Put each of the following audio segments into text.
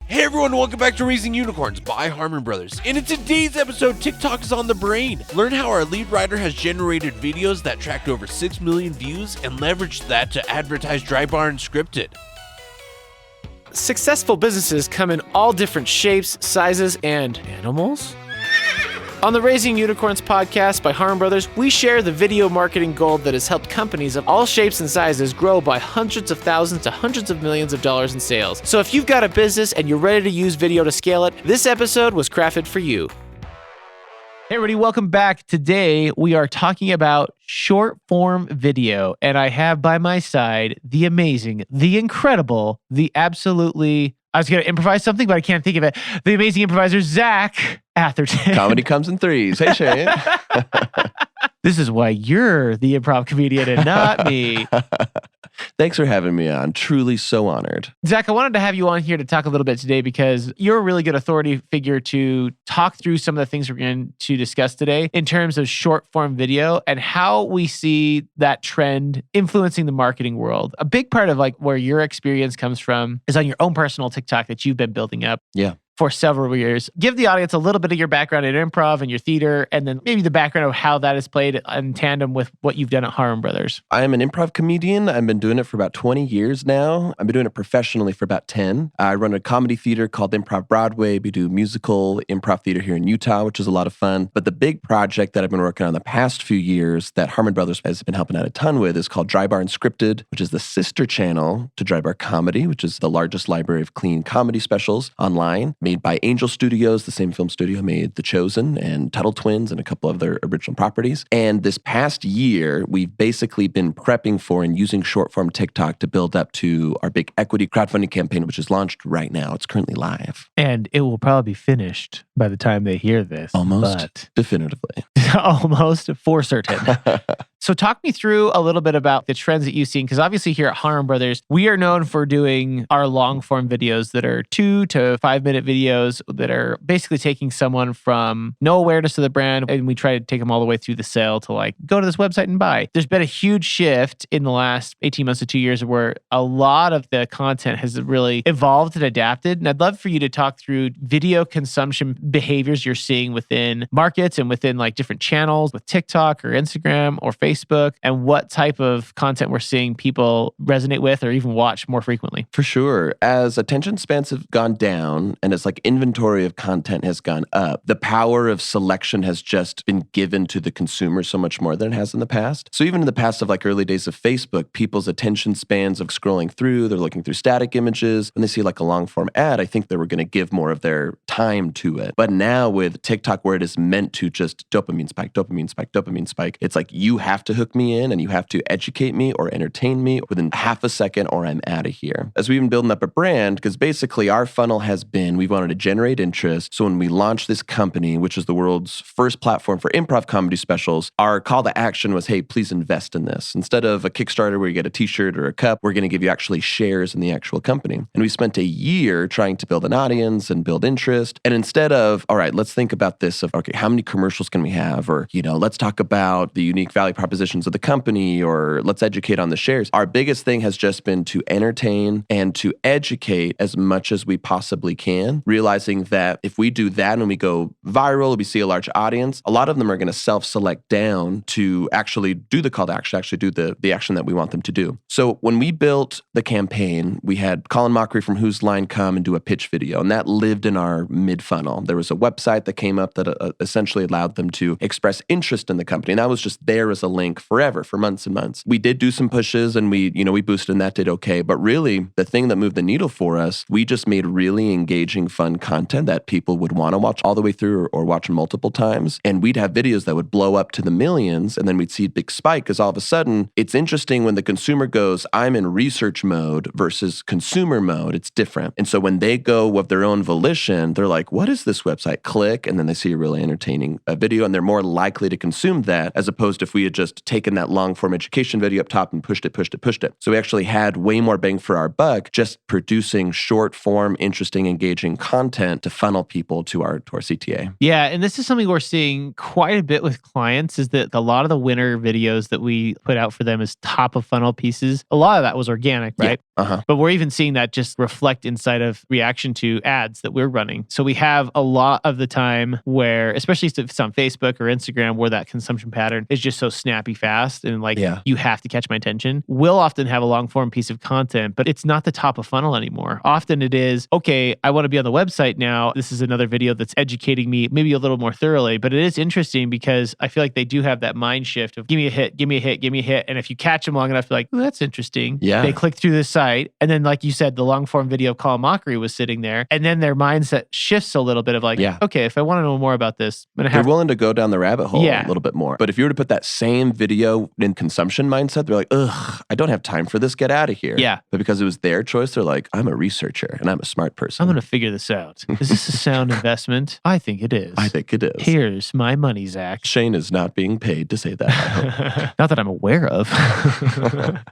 Hey everyone, welcome back to Raising Unicorns by Harmon Brothers. And in today's episode, TikTok is on the brain. Learn how our lead writer has generated videos that tracked over 6 million views and leveraged that to advertise Dry Bar and Scripted. Successful businesses come in all different shapes, sizes, and animals. On the Raising Unicorns podcast by Harmon Brothers, we share the video marketing gold that has helped companies of all shapes and sizes grow by hundreds of thousands to hundreds of millions of dollars in sales. So if you've got a business and you're ready to use video to scale it, this episode was crafted for you. Hey everybody, welcome back. Today we are talking about short form video, and I have by my side the amazing, the incredible, the absolutely, I was going to improvise something, but I can't think of it, the amazing improviser, Zach Atherton. Comedy comes in threes. Hey, Shane. This is why you're the improv comedian and not me. Thanks for having me on. Truly so honored. Zach, I wanted to have you on here to talk a little bit today because you're a really good authority figure to talk through some of the things we're going to discuss today in terms of short form video and how we see that trend influencing the marketing world. A big part of like where your experience comes from is on your own personal TikTok that you've been building up. Yeah. For several years. Give the audience a little bit of your background in improv and your theater, and then maybe the background of how that is played in tandem with what you've done at Harmon Brothers. I am an improv comedian. I've been doing it for about 20 years now. I've been doing it professionally for about 10. I run a comedy theater called Improv Broadway. We do musical improv theater here in Utah, which is a lot of fun. But the big project that I've been working on the past few years that Harmon Brothers has been helping out a ton with is called Dry Bar and Scripted, which is the sister channel to Dry Bar Comedy, which is the largest library of clean comedy specials online, made by Angel Studios, the same film studio made The Chosen and Tuttle Twins and a couple of their original properties. And this past year, we've basically been prepping for and using short form TikTok to build up to our big equity crowdfunding campaign, which is launched right now. It's currently live. And it will probably be finished by the time they hear this. Almost definitively. Almost for certain. So talk me through a little bit about the trends that you've seen, because obviously here at Harmon Brothers, we are known for doing our long form videos that are 2 to 5 minute videos that are basically taking someone from no awareness of the brand, and we try to take them all the way through the sale to like, go to this website and buy. There's been a huge shift in the last 18 months to 2 years where a lot of the content has really evolved and adapted. And I'd love for you to talk through video consumption behaviors you're seeing within markets and within like different channels with TikTok or Instagram or Facebook, and what type of content we're seeing people resonate with or even watch more frequently. For sure. As attention spans have gone down and as like inventory of content has gone up, the power of selection has just been given to the consumer so much more than it has in the past. So even in the past of like early days of Facebook, people's attention spans of scrolling through, they're looking through static images. When they see like a long form ad, I think they were going to give more of their time to it. But now with TikTok, where it is meant to just dopamine spike, dopamine spike, dopamine spike, it's like you have to hook me in and you have to educate me or entertain me within half a second or I'm out of here. As we've been building up a brand, because basically our funnel has been, we've wanted to generate interest. So when we launched this company, which is the world's first platform for improv comedy specials, our call to action was, hey, please invest in this. Instead of a Kickstarter where you get a t-shirt or a cup, we're going to give you actually shares in the actual company. And we spent a year trying to build an audience and build interest. And instead of, all right, let's think about this of, okay, how many commercials can we have? Or, let's talk about the unique value propositions of the company, or let's educate on the shares. Our biggest thing has just been to entertain and to educate as much as we possibly can, realizing that if we do that and we go viral, we see a large audience, a lot of them are going to self-select down to actually do the call to action, actually do the action that we want them to do. So when we built the campaign, we had Colin Mockery from Whose Line come and do a pitch video, and that lived in our mid-funnel. There was a website that came up that essentially allowed them to express interest in the company, and that was just there as a link forever, for months and months. We did do some pushes and we boosted and that did okay. But really, the thing that moved the needle for us, we just made really engaging, fun content that people would want to watch all the way through or watch multiple times. And we'd have videos that would blow up to the millions, and then we'd see a big spike because all of a sudden, it's interesting when the consumer goes, I'm in research mode versus consumer mode, it's different. And so when they go of their own volition, they're like, what is this website? Click, and then they see a really entertaining video, and they're more likely to consume that as opposed to if we had just just taken that long form education video up top and pushed it. So we actually had way more bang for our buck just producing short form, interesting, engaging content to funnel people to our CTA. Yeah, and this is something we're seeing quite a bit with clients, is that a lot of the winner videos that we put out for them as top of funnel pieces, a lot of that was organic, right? Yeah. But we're even seeing that just reflect inside of reaction to ads that we're running. So we have a lot of the time where, especially if it's on Facebook or Instagram, where that consumption pattern is just so snappy fast and you have to catch my attention. We'll often have a long form piece of content, but it's not the top of funnel anymore. Often it is, okay, I want to be on the website now. This is another video that's educating me maybe a little more thoroughly, but it is interesting because I feel like they do have that mind shift of give me a hit, give me a hit, give me a hit. And if you catch them long enough, you're like, oh, that's interesting. Yeah. They click through this site. And then like you said, the long form video of Colin Mockery was sitting there. And then their mindset shifts a little bit of okay, if I want to know more about this, I'm going to have... They're willing to go down the rabbit hole a little bit more. But if you were to put that same video in consumption mindset, they're like, ugh, I don't have time for this. Get out of here. Yeah. But because it was their choice, they're like, I'm a researcher and I'm a smart person. I'm going to figure this out. Is this a sound investment? I think it is. I think it is. Here's my money, Zach. Shane is not being paid to say that, I hope. Not that I'm aware of.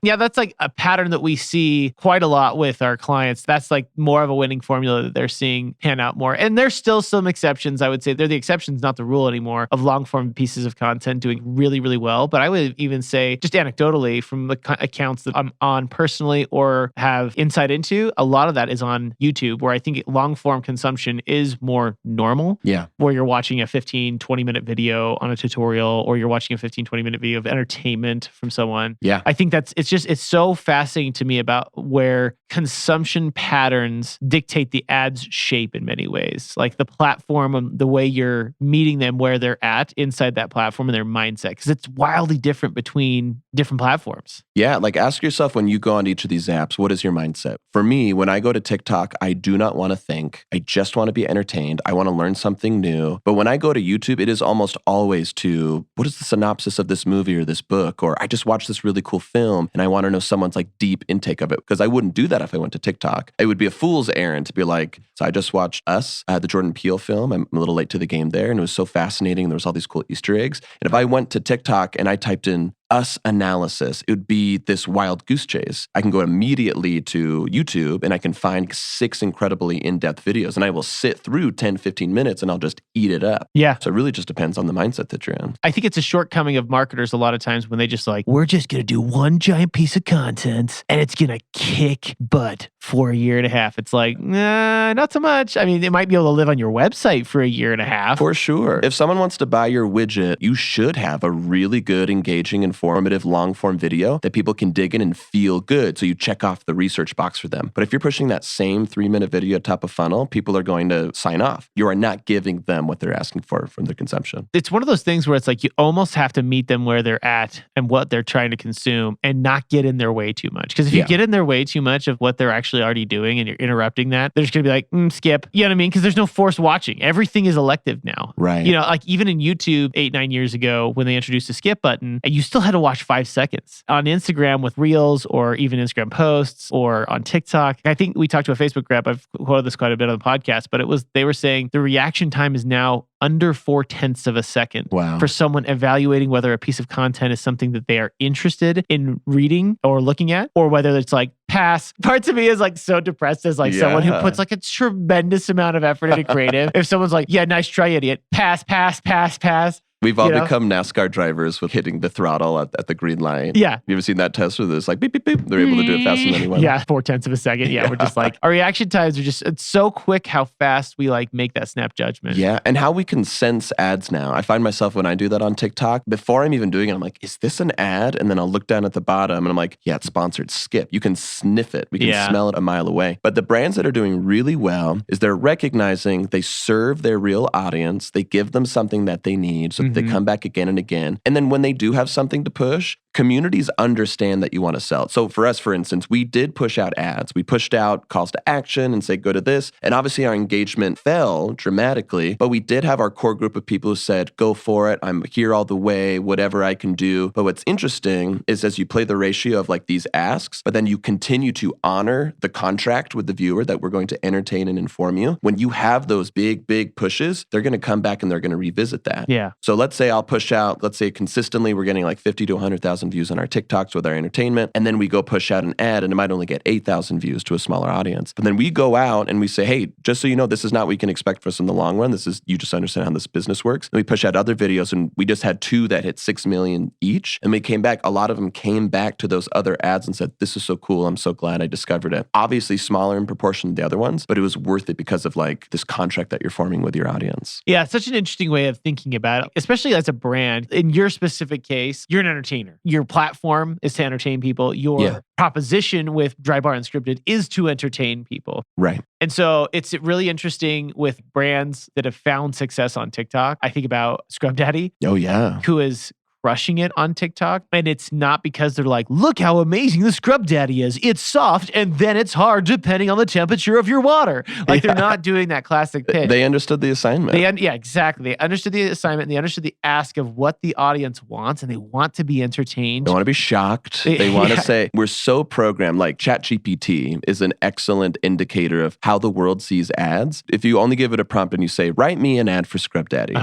Yeah, that's like a pattern that we see quite a lot with our clients. That's like more of a winning formula that they're seeing pan out more. And there's still some exceptions. I would say they're the exceptions, not the rule anymore, of long form pieces of content doing really, really well. But I would even say, just anecdotally, from the accounts that I'm on personally or have insight into, a lot of that is on YouTube, where I think long form consumption is more normal. Yeah. Where you're watching a 15, 20-minute video on a tutorial, or you're watching a 15, 20-minute video of entertainment from someone. Yeah. I think it's so fascinating to me about where consumption patterns dictate the ad's shape in many ways. Like the platform, the way you're meeting them where they're at inside that platform and their mindset, because it's wildly different between different platforms. Yeah, like ask yourself when you go on each of these apps, what is your mindset? For me, when I go to TikTok, I do not want to think. I just want to be entertained. I want to learn something new. But when I go to YouTube, it is almost always to, what is the synopsis of this movie or this book? Or I just watched this really cool film and I want to know someone's like deep intake of it, because I wouldn't do that if I went to TikTok. It would be a fool's errand to be like, so I just watched Us, the Jordan Peele film. I'm a little late to the game there, and it was so fascinating. There was all these cool Easter eggs. And if I went to TikTok and I typed in Us analysis, it would be this wild goose chase. I can go immediately to YouTube and I can find 6 incredibly in-depth videos, and I will sit through 10, 15 minutes and I'll just eat it up. Yeah. So it really just depends on the mindset that you're in. I think it's a shortcoming of marketers a lot of times when they just like, we're just going to do one giant piece of content and it's going to kick butt for a year and a half. It's like, nah, not so much. I mean, it might be able to live on your website for a year and a half. For sure. If someone wants to buy your widget, you should have a really good, engaging, informative, long-form video that people can dig in and feel good. So you check off the research box for them. But if you're pushing that same 3-minute video top of funnel, people are going to sign off. You are not giving them what they're asking for from their consumption. It's one of those things where it's like you almost have to meet them where they're at and what they're trying to consume and not get in their way too much. Because if you get in their way too much of what they're actually already doing and you're interrupting that, they're just going to be like, skip. You know what I mean? Because there's no forced watching. Everything is elective now. Right. You know, like even in YouTube 8-9 years ago when they introduced the skip button, you still had to watch 5 seconds. On Instagram with Reels or even Instagram posts or on TikTok. I think we talked to a Facebook group. I've quoted this quite a bit on the podcast, but they were saying the reaction time is now under 0.4 of a second for someone evaluating whether a piece of content is something that they are interested in reading or looking at, or whether it's like pass. Parts of me is like so depressed as like someone who puts like a tremendous amount of effort into creative. If someone's like, yeah, nice try, idiot. Pass, pass, pass, pass. We've all become NASCAR drivers with hitting the throttle at the green light. Yeah. You ever seen that test where there's like beep, beep, beep? They're able to do it faster than anyone. Yeah, 0.4 of a second. Yeah, we're just like, our reaction times are just, it's so quick how fast we like make that snap judgment. Yeah, and how we can sense ads now. I find myself when I do that on TikTok, before I'm even doing it, I'm like, is this an ad? And then I'll look down at the bottom and I'm like, yeah, it's sponsored. Skip. You can sniff it. We can smell it a mile away. But the brands that are doing really well is they're recognizing they serve their real audience. They give them something that they need so that they come back again and again. And then when they do have something to push, communities understand that you want to sell. So for us, for instance, we did push out ads. We pushed out calls to action and say, go to this. And obviously our engagement fell dramatically, but we did have our core group of people who said, go for it. I'm here all the way, whatever I can do. But what's interesting is as you play the ratio of like these asks, but then you continue to honor the contract with the viewer that we're going to entertain and inform you. When you have those big pushes, they're going to come back and they're going to revisit that. Yeah. So let's say I'll push out, let's say consistently we're getting like 50 to 100,000 views on our TikToks with our entertainment. And then we go push out an ad and it might only get 8,000 views to a smaller audience. But then we go out and we say, hey, just so you know, this is not what you can expect from us in the long run. This is, you just understand how this business works. And we push out other videos and we just had 2 that hit 6 million each. And we came back, a lot of them came back to those other ads and said, this is so cool. I'm so glad I discovered it. Obviously smaller in proportion to the other ones, but it was worth it because of like this contract that you're forming with your audience. Yeah, it's such an interesting way of thinking about it, especially as a brand. In your specific case, you're an entertainer. Your platform is to entertain people. Your proposition with Dry Bar Unscripted is to entertain people. Right. And so it's really interesting with brands that have found success on TikTok. I think about Scrub Daddy. Oh, yeah. Who is crushing it on TikTok. And it's not because they're like, look how amazing the Scrub Daddy is. It's soft and then it's hard depending on the temperature of your water. Like they're not doing that classic pitch. They understood the assignment. Yeah, exactly. They understood the assignment. And they understood the ask of what the audience wants and they want to be entertained. They want to be shocked. They want to say, we're so programmed. Like ChatGPT is an excellent indicator of how the world sees ads. If you only give it a prompt and you say, write me an ad for Scrub Daddy.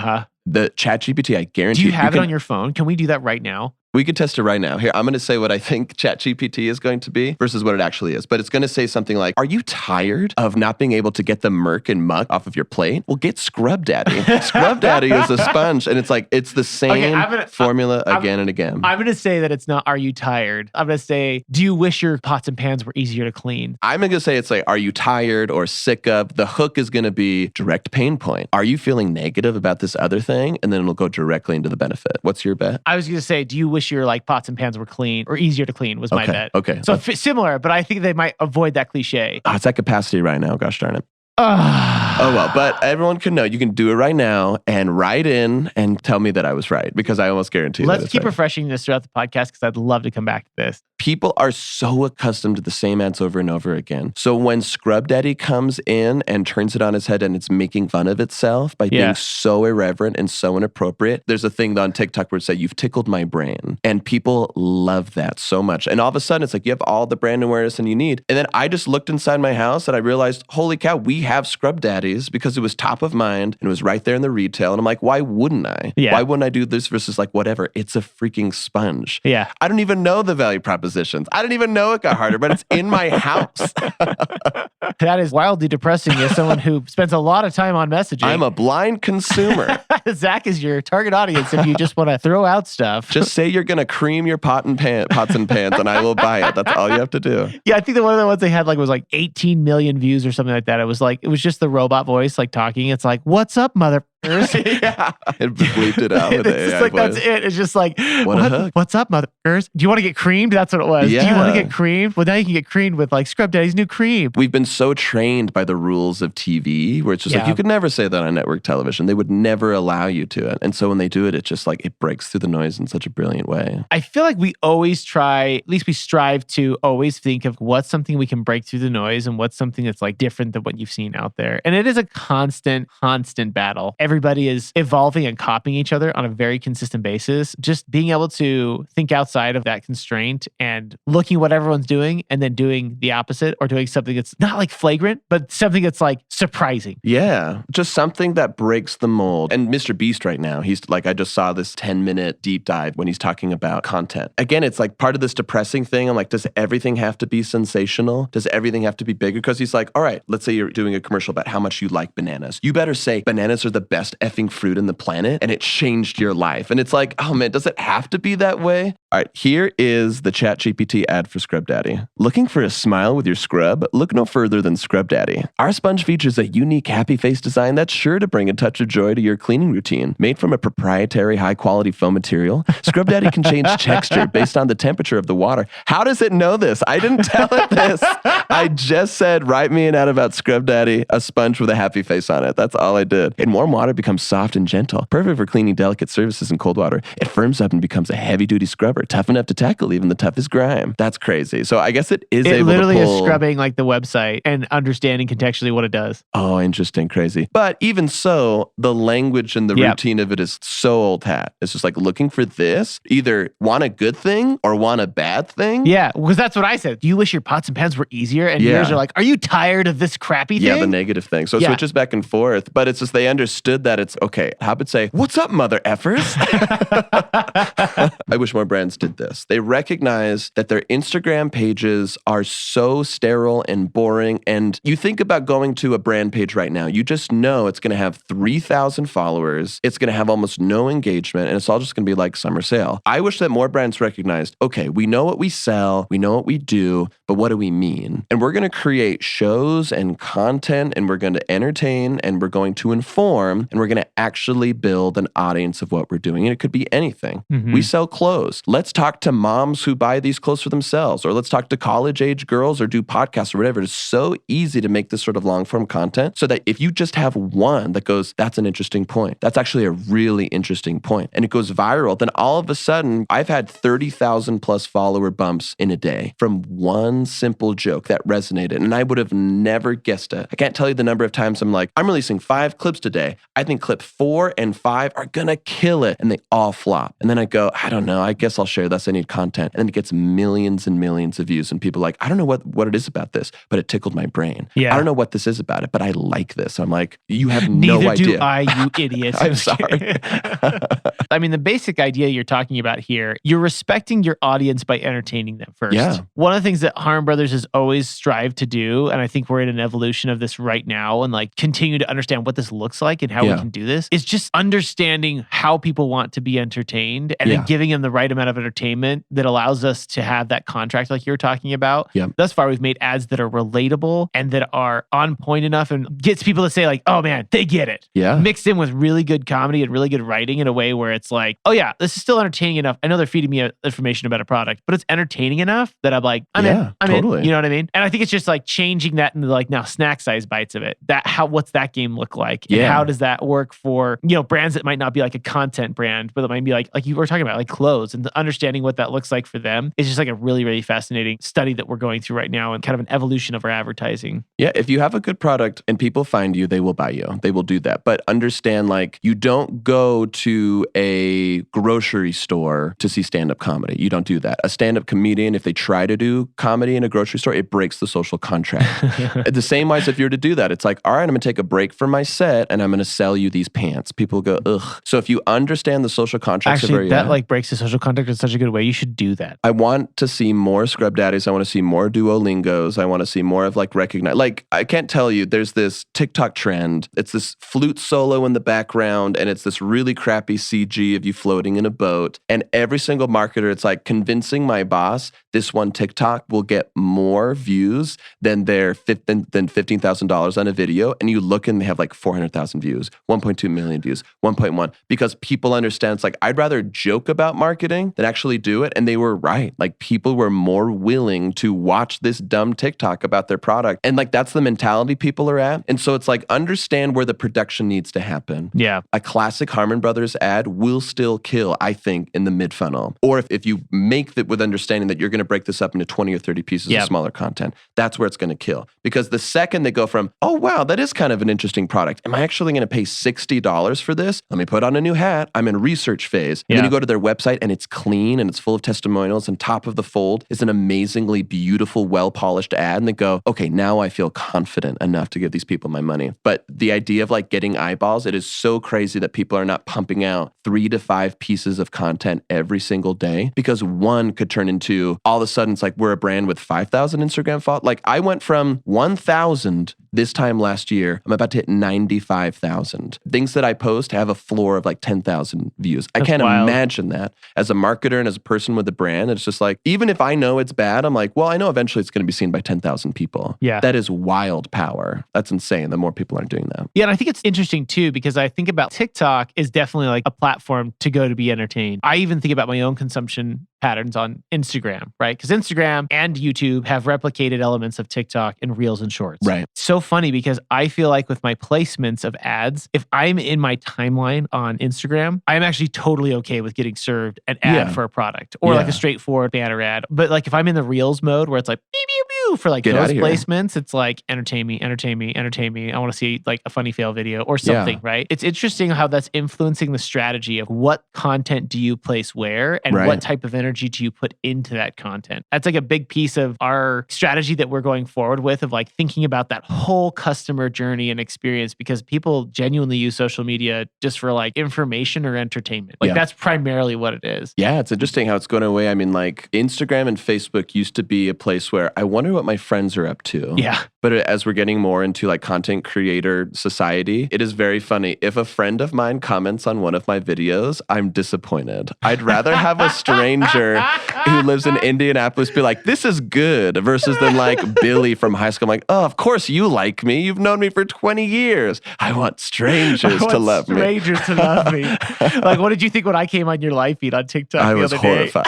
The ChatGPT, I guarantee Do you have it on your phone? Can we do that right now? We could test it right now. Here, I'm going to say what I think ChatGPT is going to be versus what it actually is. But it's going to say something like, are you tired of not being able to get the murk and muck off of your plate? Well, get Scrub Daddy. Scrub Daddy is a sponge. And it's like, it's the same formula again and again. I'm going to say that it's not, are you tired? I'm going to say, do you wish your pots and pans were easier to clean? I'm going to say it's like, are you tired or sick of? The hook is going to be direct pain point. Are you feeling negative about this other thing? And then it'll go directly into the benefit. What's your bet? I was going to say, do you wish your like pots and pans were clean or easier to clean was my bet. Okay. So similar, but I think they might avoid that cliche. Oh, it's at capacity right now. Gosh darn it. Oh, well, but everyone can know. You can do it right now and write in and tell me that I was right because I almost guarantee Let's keep refreshing this throughout the podcast because I'd love to come back to this. People are so accustomed to the same ads over and over again. So when Scrub Daddy comes in and turns it on its head and it's making fun of itself by being so irreverent and so inappropriate, there's a thing on TikTok where it says, you've tickled my brain. And people love that so much. And all of a sudden, it's like you have all the brand awareness and you need. And then I just looked inside my house and I realized, holy cow, we have Scrub Daddies because it was top of mind and it was right there in the retail. And I'm like, why wouldn't I? Yeah. Why wouldn't I do this versus like whatever? It's a freaking sponge. Yeah. I don't even know the value propositions. I didn't even know it got harder, but it's in my house. That is wildly depressing as someone who spends a lot of time on messaging. I'm a blind consumer. Zach is your target audience if you just want to throw out stuff. Just say you're going to cream your pots and pans and I will buy it. That's all you have to do. Yeah, I think that one of the ones they had like was like 18 million views or something like that. It was just the robot voice like talking. It's like, what's up, mother? Yeah, it bleeped it out with it's AI like voice. that's it. It's just like, hook. What's up, motherfuckers? Do you want to get creamed? That's what it was. Yeah. Do you want to get creamed? Well, now you can get creamed with like Scrub Daddy's new cream. We've been so trained by the rules of TV where it's just like, you could never say that on network television. They would never allow you to it. And so when they do it, it's just like, it breaks through the noise in such a brilliant way. I feel like we always try, at least we strive to always think of what's something we can break through the noise and what's something that's like different than what you've seen out there. And it is a constant battle. Everybody is evolving and copying each other on a very consistent basis. Just being able to think outside of that constraint and looking at what everyone's doing and then doing the opposite or doing something that's not like flagrant, but something that's like surprising. Yeah, just something that breaks the mold. And Mr. Beast right now, he's like, I just saw this 10-minute deep dive when he's talking about content. Again, it's like part of this depressing thing. I'm like, does everything have to be sensational? Does everything have to be bigger? Because he's like, all right, let's say you're doing a commercial about how much you like bananas. You better say bananas are the best effing fruit in the planet and it changed your life. And it's like, oh man, does it have to be that way? All right, here is the ChatGPT ad for Scrub Daddy. Looking for a smile with your scrub? Look no further than Scrub Daddy. Our sponge features a unique happy face design that's sure to bring a touch of joy to your cleaning routine. Made from a proprietary high-quality foam material, Scrub Daddy can change texture based on the temperature of the water. How does it know this? I didn't tell it this. I just said, write me an ad about Scrub Daddy, a sponge with a happy face on it. That's all I did. In warm water, it becomes soft and gentle. Perfect for cleaning delicate surfaces in cold water. It firms up and becomes a heavy-duty scrubber. We're tough enough to tackle even the toughest grime. That's crazy. So I guess it is It able literally to pull... is scrubbing like the website and understanding contextually what it does. Oh, interesting. Crazy. But even so, the language and the routine of it is so old hat. It's just like looking for this, either want a good thing or want a bad thing. Yeah, because that's what I said. Do you wish your pots and pans were easier? And yours are like, are you tired of this crappy thing? Yeah, the negative thing. So it switches back and forth. But it's just they understood that it's okay. How about say, what's up, mother effers? I wish more brands did this. They recognize that their Instagram pages are so sterile and boring. And you think about going to a brand page right now, you just know it's going to have 3,000 followers. It's going to have almost no engagement. And it's all just going to be like summer sale. I wish that more brands recognized, okay, we know what we sell, we know what we do, but what do we mean? And we're going to create shows and content, and we're going to entertain, and we're going to inform, and we're going to actually build an audience of what we're doing. And it could be anything. We sell clothes. Let's talk to moms who buy these clothes for themselves, or let's talk to college age girls or do podcasts or whatever. It's so easy to make this sort of long form content so that if you just have one that goes, that's an interesting point. That's actually a really interesting point, and it goes viral, then all of a sudden I've had 30,000 plus follower bumps in a day from one simple joke that resonated. And I would have never guessed it. I can't tell you the number of times I'm like, I'm releasing 5 clips today. I think clip 4 and 5 are going to kill it. And they all flop. And then I go, I don't know. I guess I'll share this. I need content. And then it gets millions and millions of views. And people are like, I don't know what it is about this, but it tickled my brain. Yeah. I don't know what this is about it, but I like this. I'm like, you have no idea. Neither do I, you idiot. I'm sorry. I mean, the basic idea you're talking about here, you're respecting your audience by entertaining them first. Yeah. One of the things that Harmon Brothers has always strived to do, and I think we're in an evolution of this right now, and like continue to understand what this looks like and how we can do this, is just understanding how people want to be entertained and then giving them the right amount of entertainment that allows us to have that contract like you're talking about. Thus far, we've made ads that are relatable and that are on point enough and gets people to say like, oh man, they get it. Mixed in with really good comedy and really good writing in a way where it's like, oh yeah, this is still entertaining enough. I know they're feeding me information about a product, but it's entertaining enough that I'm like, I'm in. You know what I mean? And I think it's just like changing that into like now snack size bites of it. What's that game look like? And how does that work for, brands that might not be like a content brand, but it might be like you were talking about, like clothes, and understanding what that looks like for them is just like a really, really fascinating study that we're going through right now and kind of an evolution of our advertising. Yeah. If you have a good product and people find you, they will buy you. They will do that. But understand, like, you don't go to a grocery store to see stand-up comedy. You don't do that. A stand-up comedian, if they try to do comedy in a grocery store, it breaks the social contract. The same way as if you're to do that, it's like, all right, I'm going to take a break from my set and I'm going to sell you these pants. People go, ugh. So if you understand the social contracts, actually, that like breaks the social contract in such a good way. You should do that. I want to see more Scrub Daddies. I want to see more Duolingos. I want to see more of like recognize. Like, I can't tell you, there's this TikTok trend. It's this flute solo in the background, and it's this really crappy CG of you floating in a boat. And every single marketer, it's like convincing my boss this one TikTok will get more views than their $15,000 on a video. And you look and they have like 400,000 views, 1.2 million views, 1.1, because people understand it's like, I'd rather joke about marketing than actually do it. And they were right. Like, people were more willing to watch this dumb TikTok about their product. And like, that's the mentality people are at. And so it's like, understand where the production needs to happen. Yeah. A classic Harmon Brothers ad will still kill, I think, in the mid funnel. Or if you make that with understanding that you're going to break this up into 20 or 30 pieces of smaller content, that's where it's going to kill. Because the second they go from, oh, wow, that is kind of an interesting product. Am I actually going to pay $60 for this? Let me put on a new hat. I'm in research phase. And then you go to their website and it's clean and it's full of testimonials, and top of the fold is an amazingly beautiful, well-polished ad. And they go, okay, now I feel confident enough to give these people my money. But the idea of like getting eyeballs, it is so crazy that people are not pumping out 3 to 5 pieces of content every single day, because one could turn into, all of a sudden it's like we're a brand with 5,000 Instagram followers. Like, I went from 1,000 this time last year, I'm about to hit 95,000. Things that I post have a floor of like 10,000 views. I can't imagine that as a marketer and as a person with a brand. It's just like, even if I know it's bad, I'm like, well, I know eventually it's going to be seen by 10,000 people. Yeah. That is wild power. That's insane. The more people are doing that. Yeah. And I think it's interesting too, because I think about TikTok is definitely like a platform to go to be entertained. I even think about my own consumption patterns on Instagram, right? Because Instagram and YouTube have replicated elements of TikTok and Reels and Shorts. Right. It's so funny because I feel like with my placements of ads, if I'm in my timeline on Instagram, I'm actually totally okay with getting served an ad for a product or like a straightforward banner ad. But like if I'm in the Reels mode where it's like beep, beep, beep, for like those placements, it's like entertain me, entertain me, entertain me. I want to see like a funny fail video or something, right? It's interesting how that's influencing the strategy of what content do you place where and what type of energy do you put into that content. That's like a big piece of our strategy that we're going forward with, of like thinking about that whole customer journey and experience, because people genuinely use social media just for like information or entertainment. Like that's primarily what it is. Yeah, it's interesting how it's going away. I mean, like Instagram and Facebook used to be a place where I wonder what my friends are up to. Yeah. But as we're getting more into like content creator society, it is very funny. If a friend of mine comments on one of my videos, I'm disappointed. I'd rather have a stranger who lives in Indianapolis be like, this is good, versus than like Billy from high school. I'm like, oh, of course you like me. You've known me for 20 years. I want strangers to love me. Strangers to love me. Like, what did you think when I came on your live feed on TikTok I the was other day? horrified.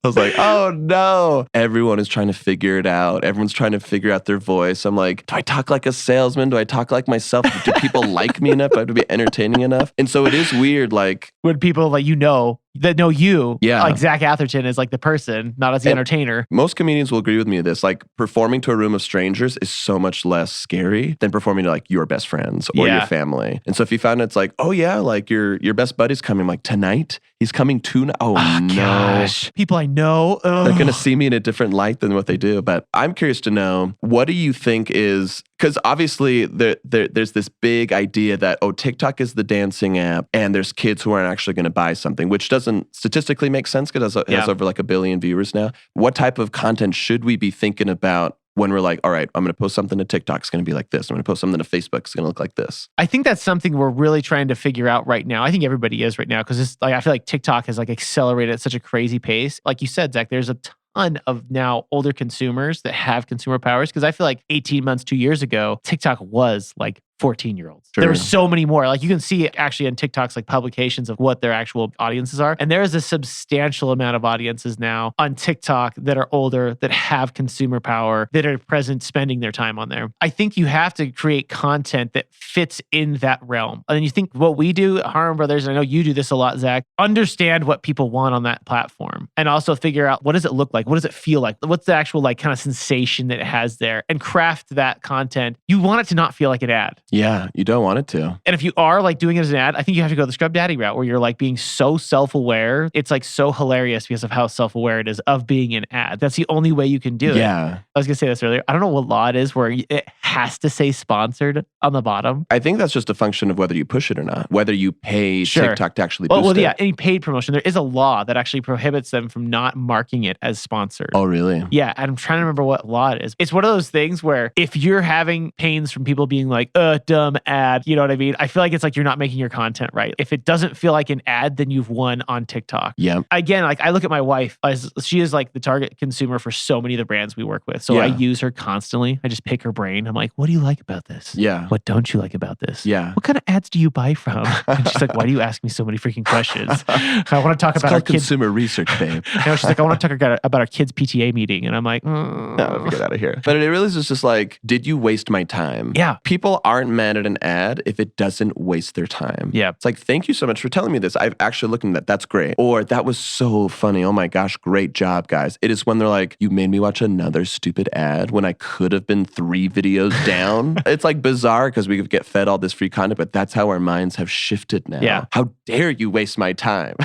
I was like, oh no. Everyone is trying to figure it out. Everyone's trying to figure out their voice. I'm like, do I talk like a salesman? Do I talk like myself? Do people like me enough? Do I have to be entertaining enough? And so it is weird, like when people like that know you, yeah, like Zach Atherton is like the person, not as the entertainer. Most comedians will agree with me with this. Like performing to a room of strangers is so much less scary than performing to like your best friends or your family. And so if you found it's like, oh yeah, like your best buddy's coming, like tonight, he's coming tonight. Oh no. Gosh. People I know. Ugh. They're going to see me in a different light than what they do. But I'm curious to know, what do you think is, because obviously there's this big idea that, oh, TikTok is the dancing app and there's kids who aren't actually going to buy something, which doesn't statistically make sense because it has over like 1 billion viewers now. What type of content should we be thinking about when we're like, all right, I'm going to post something to TikTok, it's going to be like this. I'm going to post something to Facebook, it's going to look like this. I think that's something we're really trying to figure out right now. I think everybody is right now, because it's like I feel like TikTok has like accelerated at such a crazy pace. Like you said, Zach, there's a ton of now older consumers that have consumer powers, because I feel like 18 months, 2 years ago, TikTok was like 14-year-olds. There were so many more. Like you can see actually in TikTok's like publications of what their actual audiences are. And there is a substantial amount of audiences now on TikTok that are older, that have consumer power, that are present spending their time on there. I think you have to create content that fits in that realm. And then you think what we do at Harmon Brothers, and I know you do this a lot, Zach, understand what people want on that platform and also figure out what does it look like? What does it feel like? What's the actual like kind of sensation that it has there, and craft that content. You want it to not feel like an ad. Yeah, you don't want it to. And if you are like doing it as an ad, I think you have to go the Scrub Daddy route, where you're like being so self-aware. It's like so hilarious because of how self-aware it is of being an ad. That's the only way you can do it. Yeah. I was going to say this earlier. I don't know what law it is where it has to say sponsored on the bottom. I think that's just a function of whether you push it or not, whether you pay TikTok to actually boost it. Well, yeah, any paid promotion. There is a law that actually prohibits them from not marking it as sponsored. Oh, really? Yeah, and I'm trying to remember what law it is. It's one of those things where if you're having pains from people being like, dumb ad, you know what I mean? I feel like it's like you're not making your content right. If it doesn't feel like an ad, then you've won on TikTok. Yeah. Again, like I look at my wife, as she is like the target consumer for so many of the brands we work with. So I use her constantly. I just pick her brain. I'm like, what do you like about this? Yeah. What don't you like about this? Yeah. What kind of ads do you buy from? And she's like, why do you ask me so many freaking questions? I want to talk about our consumer research, babe. No, she's like, I want to talk about our kids' PTA meeting. And I'm like, no, get out of here. But it really is just like, did you waste my time? Yeah. People aren't mad at an ad if it doesn't waste their time. Yeah. It's like, thank you so much for telling me this. I've actually looked at that. That's great. Or that was so funny. Oh my gosh, great job, guys. It is when they're like, you made me watch another stupid ad when I could have been 3 videos down. It's like bizarre because we get fed all this free content, but that's how our minds have shifted now. Yeah. How dare you waste my time?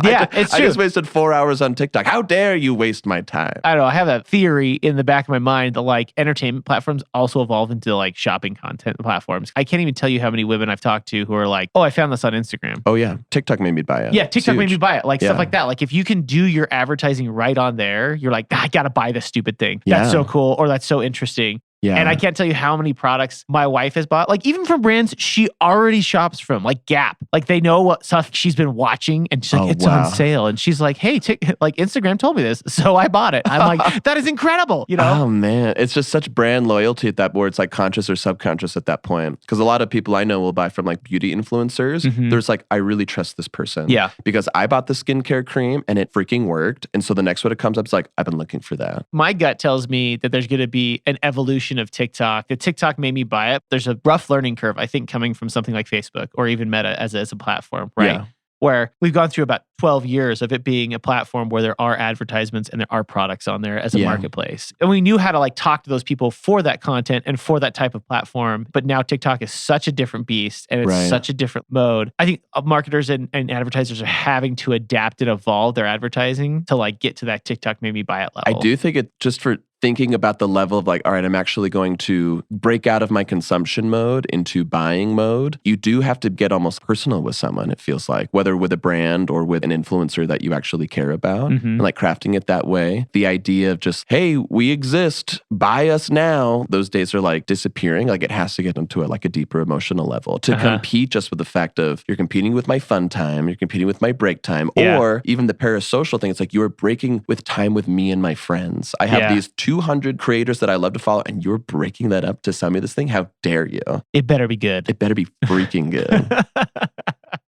Yeah, it's true. I just wasted 4 hours on TikTok. How dare you waste my time? I don't know. I have a theory in the back of my mind that like entertainment platforms also evolve into like shopping content platforms. I can't even tell you how many women I've talked to who are like, oh, I found this on Instagram. Oh yeah. TikTok made me buy it. Yeah, TikTok made me buy it. Like stuff like that. Like if you can do your advertising right on there, you're like, I got to buy this stupid thing. That's so cool. Or that's so interesting. Yeah. And I can't tell you how many products my wife has bought, like even from brands she already shops from, like Gap. Like they know what stuff she's been watching and she's like, it's on sale. And she's like, hey, like Instagram told me this, so I bought it. I'm like, that is incredible, you know? Oh man, it's just such brand loyalty at that where it's like conscious or subconscious at that point. Because a lot of people I know will buy from like beauty influencers. There's like, I really trust this person. Yeah. Because I bought the skincare cream and it freaking worked. And so the next one it comes up is like, I've been looking for that. My gut tells me that there's going to be an evolution of TikTok. If TikTok made me buy it, there's a rough learning curve, I think, coming from something like Facebook or even Meta as a platform, right? Yeah. Where we've gone through about 12 years of it being a platform where there are advertisements and there are products on there as a marketplace. And we knew how to like talk to those people for that content and for that type of platform. But now TikTok is such a different beast and it's such a different mode. I think marketers and advertisers are having to adapt and evolve their advertising to like get to that TikTok made me buy it level. I do think it just for thinking about the level of like, all right, I'm actually going to break out of my consumption mode into buying mode. You do have to get almost personal with someone, it feels like, whether with a brand or with an influencer that you actually care about and like crafting it that way. The idea of just, hey, we exist, buy us now. Those days are like disappearing. Like it has to get into like a deeper emotional level to compete just with the fact of you're competing with my fun time, you're competing with my break time, or even the parasocial thing. It's like you're breaking with time with me and my friends. I have these 200 creators that I love to follow, and you're breaking that up to sell me this thing? How dare you? It better be good. It better be freaking good.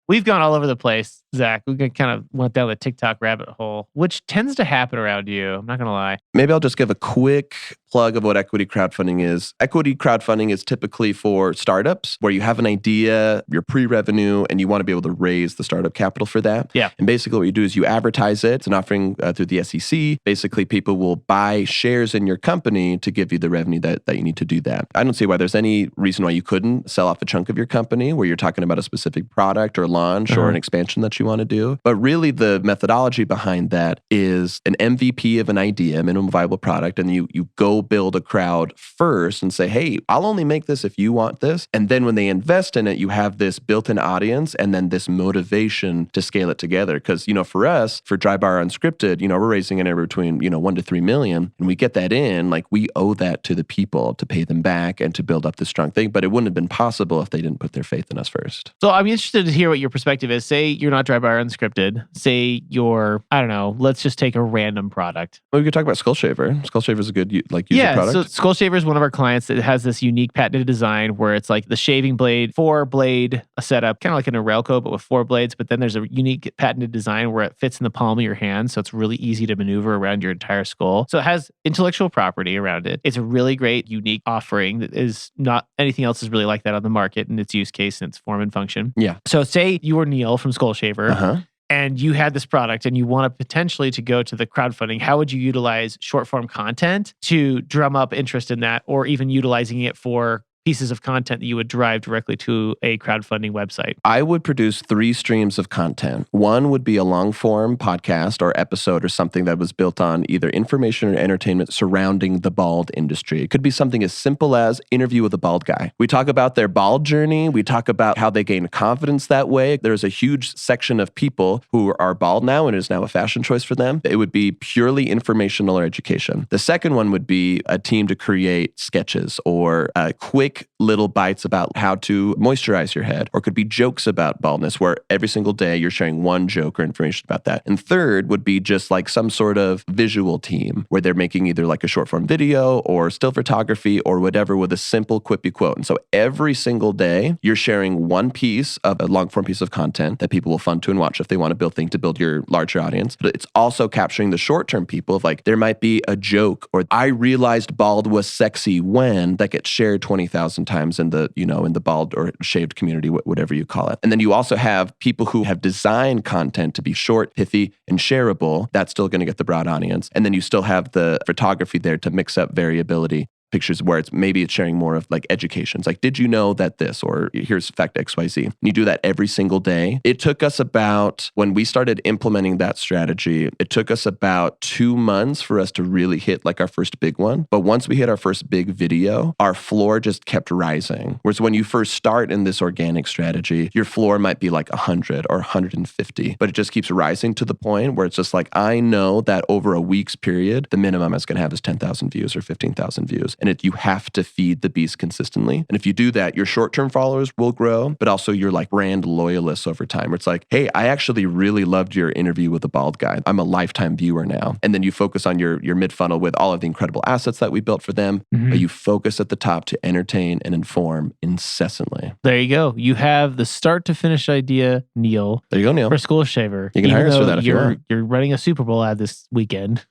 We've gone all over the place, Zach. We kind of went down the TikTok rabbit hole, which tends to happen around you. I'm not going to lie. Maybe I'll just give a quick plug of what equity crowdfunding is. Equity crowdfunding is typically for startups where you have an idea, you're pre-revenue, and you want to be able to raise the startup capital for that. Yeah. And basically what you do is you advertise it. It's an offering through the SEC. Basically, people will buy shares in your company to give you the revenue that you need to do that. I don't see why there's any reason why you couldn't sell off a chunk of your company where you're talking about a specific product or launch or an expansion that you want to do. But really the methodology behind that is an MVP of an idea, minimum viable product, and you go build a crowd first and say, hey, I'll only make this if you want this. And then when they invest in it, you have this built-in audience and then this motivation to scale it together. Because, for us, for Dry Bar Unscripted, we're raising anywhere between, 1 to 3 million. And we get that in, like we owe that to the people to pay them back and to build up this strong thing. But it wouldn't have been possible if they didn't put their faith in us first. So I'm interested to hear what your perspective is. Say you're not Dry Bar Unscripted. Say you're, I don't know, let's just take a random product. Well, we could talk about Skull Shaver. Skull Shaver is a good user product. So Skull Shaver is one of our clients that has this unique patented design where it's like the shaving blade, 4-blade setup, kind of like an Arelco, but with 4 blades. But then there's a unique patented design where it fits in the palm of your hand. So it's really easy to maneuver around your entire skull. So it has intellectual property around it. It's a really great, unique offering that is not anything else is really like that on the market in its use case and its form and function. Yeah. So say you were Neil from Skull Shaver. And you had this product and you want to potentially to go to the crowdfunding, how would you utilize short form content to drum up interest in that, or even utilizing it for pieces of content that you would drive directly to a crowdfunding website? I would produce 3 streams of content. One would be a long form podcast or episode or something that was built on either information or entertainment surrounding the bald industry. It could be something as simple as interview with a bald guy. We talk about their bald journey. We talk about how they gain confidence that way. There's a huge section of people who are bald now and it is now a fashion choice for them. It would be purely informational or education. The second one would be a team to create sketches or quick little bites about how to moisturize your head, or could be jokes about baldness where every single day you're sharing one joke or information about that. And third would be just like some sort of visual team where they're making either like a short form video or still photography or whatever with a simple quippy quote. And so every single day you're sharing one piece of a long form piece of content that people will fund to and watch if they want to build things to build your larger audience. But it's also capturing the short term people of like, there might be a joke or I realized bald was sexy when that gets shared 20,000 times in the, in the bald or shaved community, whatever you call it. And then you also have people who have designed content to be short, pithy, and shareable. That's still going to get the broad audience. And then you still have the photography there to mix up variability. Pictures where it's sharing more of like education. It's like, did you know that this, or here's fact XYZ. And you do that every single day. It took us about, when we started implementing that strategy, it took us about 2 months for us to really hit like our first big one. But once we hit our first big video, our floor just kept rising. Whereas when you first start in this organic strategy, your floor might be like 100 or 150, but it just keeps rising to the point where it's just like, I know that over a week's period, the minimum it's going to have is 10,000 views or 15,000 views. And you have to feed the beast consistently. And if you do that, your short-term followers will grow, but also your like brand loyalists over time. Where it's like, hey, I actually really loved your interview with the bald guy. I'm a lifetime viewer now. And then you focus on your mid-funnel with all of the incredible assets that we built for them, but you focus at the top to entertain and inform incessantly. There you go. You have the start to finish idea, Neil. There you go, Neil. For School Shaver. You can hire us for that if you want. You're running a Super Bowl ad this weekend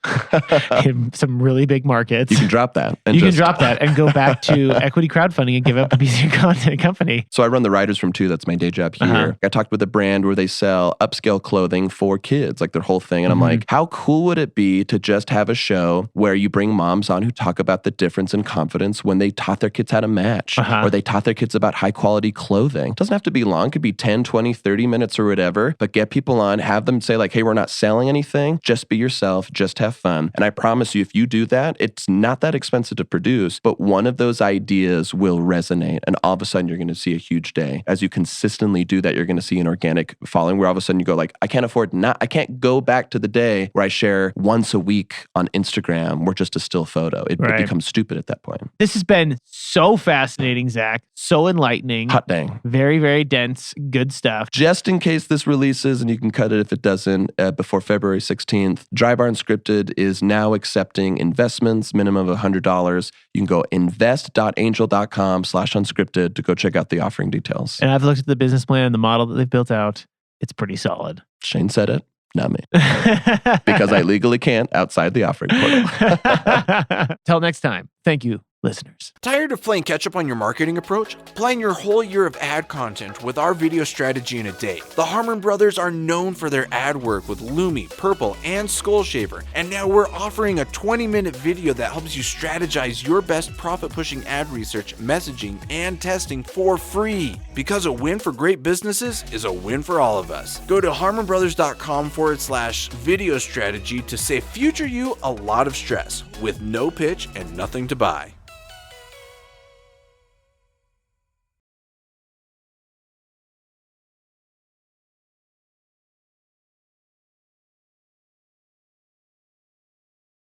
in some really big markets. You can drop that. And go back to equity crowdfunding and give up a piece of your content company. So I run the Writers Room too. That's my day job here. I talked with a brand where they sell upscale clothing for kids, like their whole thing. And I'm like, how cool would it be to just have a show where you bring moms on who talk about the difference in confidence when they taught their kids how to match or they taught their kids about high quality clothing. It doesn't have to be long. It could be 10, 20, 30 minutes or whatever, but get people on, have them say like, hey, we're not selling anything. Just be yourself. Just have fun. And I promise you, if you do that, it's not that expensive to produce, but one of those ideas will resonate. And all of a sudden, you're going to see a huge day. As you consistently do that, you're going to see an organic following where all of a sudden you go like, I can't go back to the day where I share once a week on Instagram or just a still photo. It becomes stupid at that point. This has been so fascinating, Zach. So enlightening. Hot dang. Very, very dense. Good stuff. Just in case this releases, and you can cut it if it doesn't, before February 16th, Dry Bar Unscripted is now accepting investments, minimum of $100. You can go invest.angel.com/unscripted to go check out the offering details. And I've looked at the business plan and the model that they've built out. It's pretty solid. Shane said it, not me. Because I legally can't outside the offering portal. Till next time. Thank you, listeners. Tired of playing catch up on your marketing approach? Plan your whole year of ad content with our video strategy in a day. The Harmon Brothers are known for their ad work with Lumi, Purple, and Skull Shaver, and now we're offering a 20-minute video that helps you strategize your best profit-pushing ad research, messaging, and testing for free. Because a win for great businesses is a win for all of us. Go to harmonbrothers.com/video strategy to save future you a lot of stress with no pitch and nothing to buy.